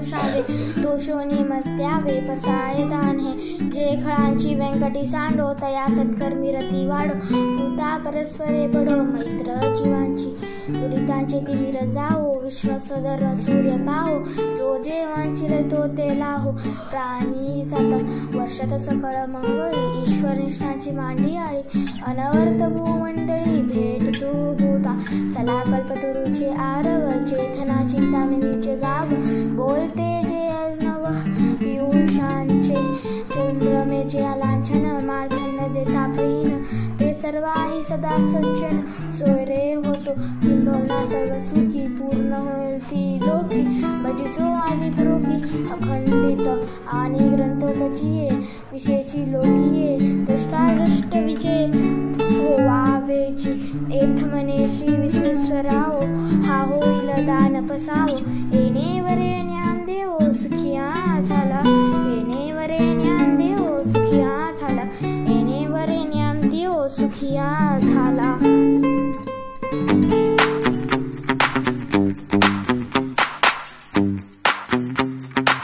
संतोषावे तो शोनी मस्त्यावे पसाय दान हे जे खळांची व्यंकटी सांडो तया सत्कर्मी रती वाढो भूता परस्परे पडो मैत्र जीवांची दुरितांचे तिमिर जाओ विश्वसदर सूर्य पाहो जो जे वांचिले तो ते लाहो प्राणी सात वर्षात सकळ मंगळी ईश्वर निष्ठांची मांडी आळी अनवर्त भूमंडळी भेट तू भूता चला कल्पतरुचे आरव चेतना चिंतामणीचे गाव बोलते जे अर्णव पियुषांचे चंद्रमेचे लांछन मार्धन्य देता बहीण ते सर्वाही सदा सज्जन सोयरे होतो किंबहुना सर्व सुखी पूर्ण होईल ती लोकी भजितो आदि पुरोखी अखंडित आणि ग्रंथोपचिये विशेषी लोकीये द्रष्टादृष्ट विजय होवावेची एथ मने श्री विश्वेश्वराओ हा होईल दान पसावो येणे वरे ज्ञान देवो सुखिया झाला